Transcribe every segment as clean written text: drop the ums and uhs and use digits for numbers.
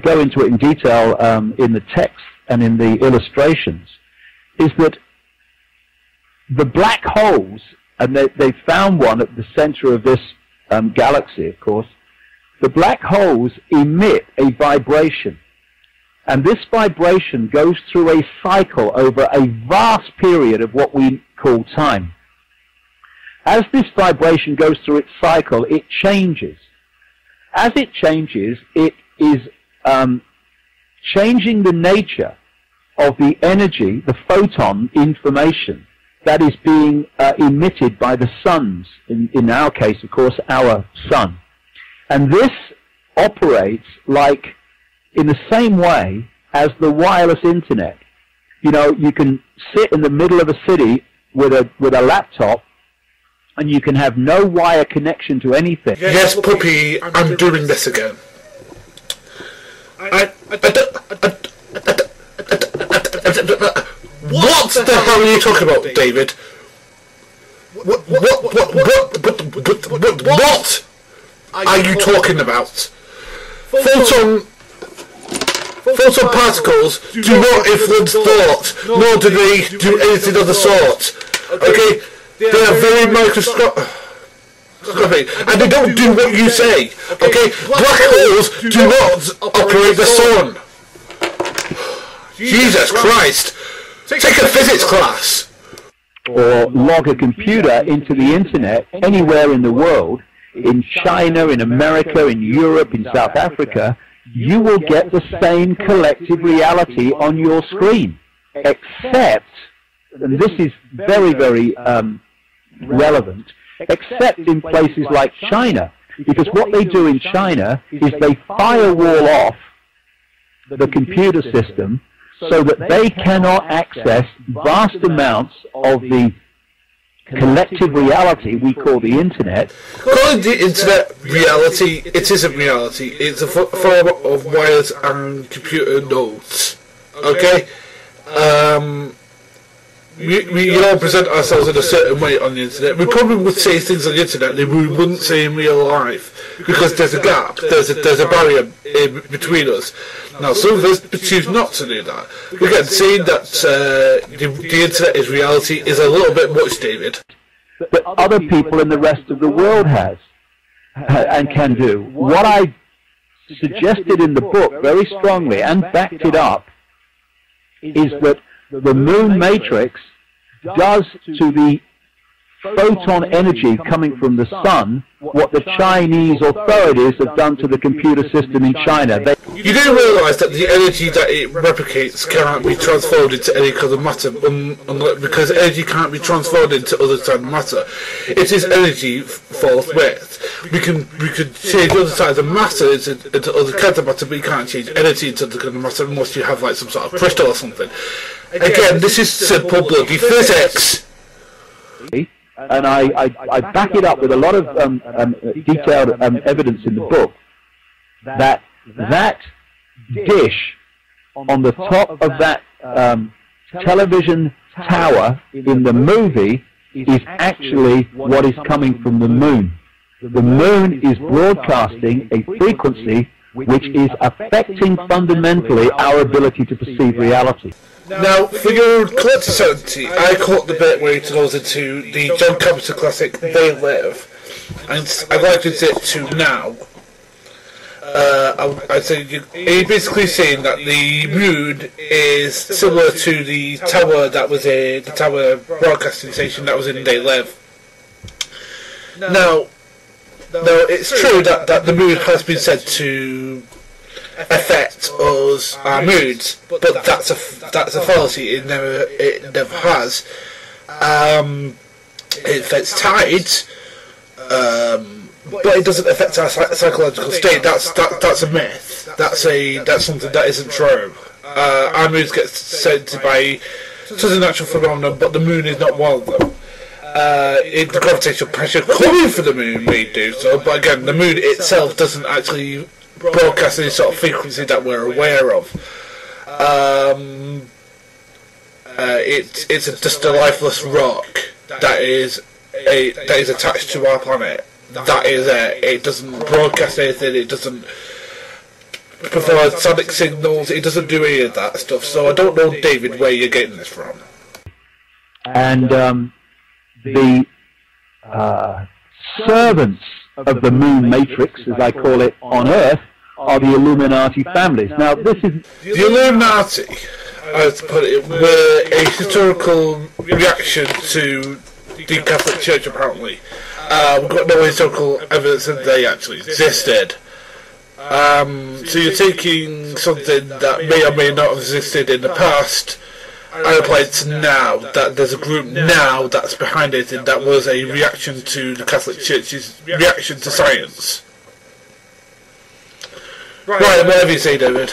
go into it in detail in the text and in the illustrations, is that the black holes, and they found one at the center of this galaxy, of course, the black holes emit a vibration. And this vibration goes through a cycle over a vast period of what we call time. As this vibration goes through its cycle, it changes. As it changes, it is changing the nature of the energy, the photon information that is being emitted by the suns, in our case, of course, our sun. And this operates like in the same way as the wireless internet. You know, you can sit in the middle of a city with a laptop, and you can have no wire connection to anything. Yes, puppy, I'm doing this again. What the hell are you talking about, David? What are you talking about? Photon particles do not influence thought, nor do they do anything of the sort. Okay? They are very microscopic, and they don't do what you say. Okay? Black holes do not operate the sun. Jesus Christ! Take a physics class! Or log a computer into the internet anywhere in the world, in China, in America, in Europe, in South Africa, you will get the same collective reality on your screen. Except, and this is very, very relevant, except in places like China. Because what they do in China is they firewall off the computer system so that they cannot access vast amounts of the collective reality we call the internet. Calling the internet reality, it isn't reality. It's a form of wires and computer nodes. Okay? We all present ourselves in a certain way on the internet. We probably would say things on the internet that we wouldn't say in real life, because there's a gap, there's a barrier between us. Now, some of us choose not to do that. Again, saying that the internet is reality is a little bit much, David. But other people in the rest of the world has and can do. What I suggested in the book very strongly and backed it up is that the moon matrix does to the photon energy coming from the sun what the Chinese authorities have done to the computer system in China. You do realise that the energy that it replicates cannot be transformed into any kind of matter, because energy can't be transformed into other kind of matter. It is energy forthwith. We can change other kinds of matter into other kinds of matter, but you can't change energy into other kind of matter unless you have like some sort of crystal or something. Again, this is simple bloody physics. And I back it up with a lot of detailed evidence in the book that dish on the top of that television tower in the movie is actually what is coming from the moon. The moon is broadcasting a frequency which is affecting fundamentally our ability to perceive reality. Now, for your collective certainty, I caught the bit where he goes into the John Carpenter classic They Live, and I likened it to now. I said you're basically saying that the moon is similar to the tower that was the tower broadcasting station that was in They Live. Now, it's true that the moon has been said to affect us, our moods, but that's a fallacy. It never has. It affects tides, but it doesn't affect our psychological state. That's a myth. That's something that isn't true. Our moods get sent by such a natural phenomenon, but the moon is not one of them. The gravitational pressure coming from the moon may do so, but again, the moon itself doesn't actually broadcast any sort of frequency that we're aware of. It's just a lifeless rock that is attached to our planet. That is it. It doesn't broadcast anything. It doesn't provide sonic signals. It doesn't do any of that stuff. So I don't know, David, where you're getting this from. And the servants of the moon matrix, as I call it, on Earth, are the Illuminati families. Now, this is... The Illuminati, as to put it, were a historical reaction to the Catholic Church, apparently. We've got no historical evidence that they actually existed. So you're taking something that may or may not have existed in the past and apply it to now, that there's a group now that's behind it, and that was a reaction to the Catholic Church's reaction to science. Right, whatever you say, David.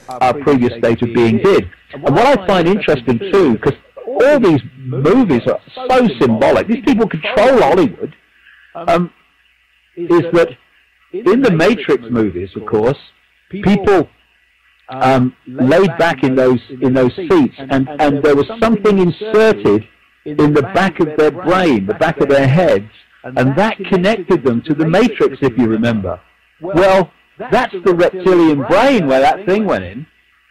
Our previous state of being did. And what I find interesting too, because all these movies are so symbolic, these people control Hollywood, is that in the Matrix movies, of course, people laid back in those seats, and there was something inserted in the back of their brain, the back of their heads, and that connected them to the Matrix, if you remember. Well, that's the reptilian brain where that thing went in.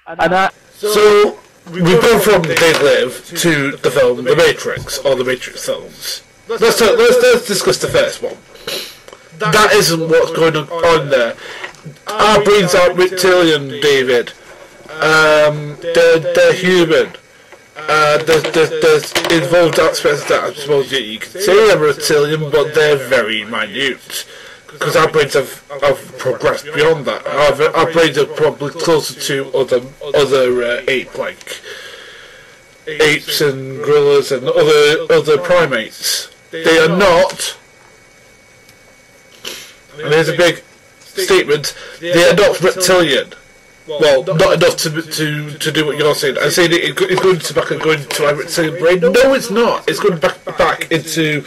And so we've gone from They Live to the film The Matrix, or the Matrix films. Let's discuss the first one. That isn't what's going on there. Our brains aren't reptilian, David. They're human. There's involved aspects that I suppose you can say are reptilian, but they're very minute. Because our brains have progressed beyond that. Our brains are probably closer to other ape-like apes and gorillas and other primates. They are not. And here's a big statement. They are not reptilian. Well, not enough to do what you're saying. I'm saying it's going to back and going to our reptilian brain. No, it's not. It's going back into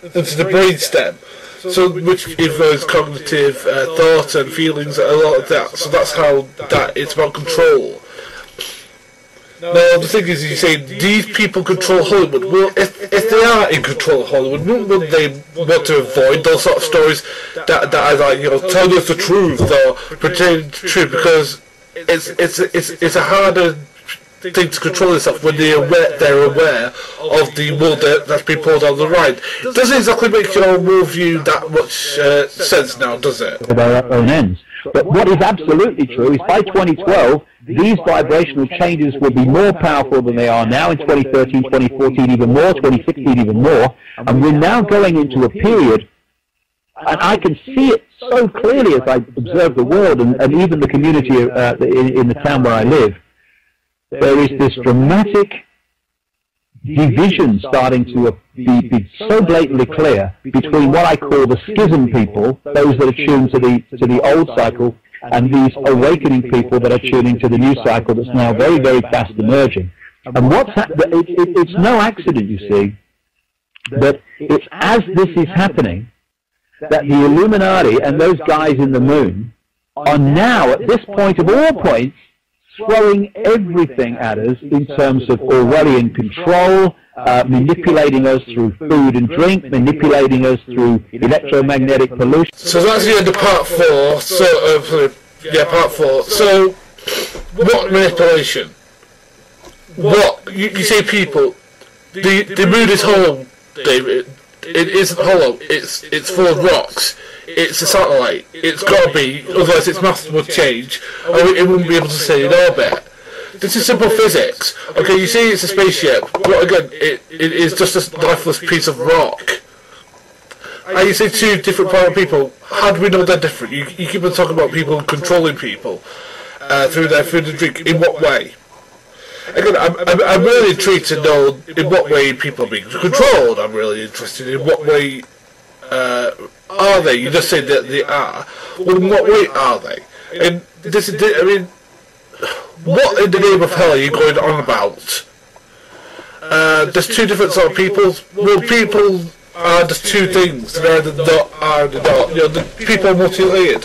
the brain stem. So, which involves cognitive thought and feelings, a lot of that. So that's how it's about control. Now, the thing is, you say these people control Hollywood. Well, if they are in control of Hollywood, wouldn't they want to avoid those sort of stories that are like, telling us the truth or pretending the truth? Because it's a harder thing to control itself when they're aware of the world that's been pulled on the ride. It doesn't exactly make your worldview that much sense now, does it? By our own ends. But what is absolutely true is by 2012, these vibrational changes will be more powerful than they are now in 2013, 2014 even more, 2016 even more, and we're now going into a period, and I can see it so clearly as I observe the world and even the community in the town where I live. There is this dramatic division starting to be so blatantly clear between what I call the schism people, those that are tuned to the old cycle, and these awakening people that are tuning to the new cycle that's now very, very fast emerging. And it's no accident, you see, that it's as this is happening that the Illuminati and those guys in the moon are now, at this point of all points, throwing everything at us in terms of Orwellian control, manipulating us through food and drink, manipulating us through electromagnetic pollution. So that's the end of part 4. Part 4. So, what manipulation? What you say, people? The moon is hollow, David. It isn't hollow. It's full of rocks. It's a satellite. It's got to be, otherwise its mass would change, or it wouldn't be able to stay in orbit. This is simple physics. Okay, you say it's a spaceship, but again, it is just a lifeless piece of rock. And you say two different power people. How do we know they're different? You keep on talking about people controlling people through their food and drink. In what way? Again, I'm really intrigued to know in what way people are being controlled. I'm really interested in what way are they? You just say that they are. Well, in what way are they? And this is, what in the name of hell are you going on about? There's two different sort of peoples. Well, people are just two things. They're the dot, are the dot. The people are multi-layered.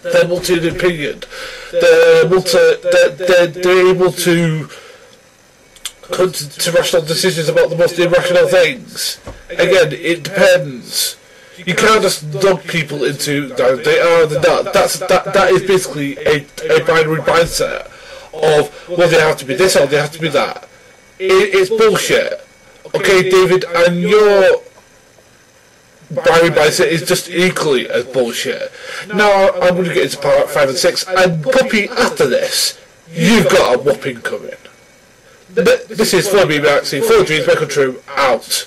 They're multi-opinioned. They're able to come to rational decisions about the most irrational things. Again, it depends. You can't just dog people into that is basically a binary mindset of, well, they have to be this or they have to be that. It's bullshit. Okay, David, and your binary mindset is just equally as bullshit. Now I'm going to get into part 5 and 6, and Puppy, after this, you've got a whopping coming. This is Phoneybeetlemaniacxs, 4 Dreams Make Come True, out.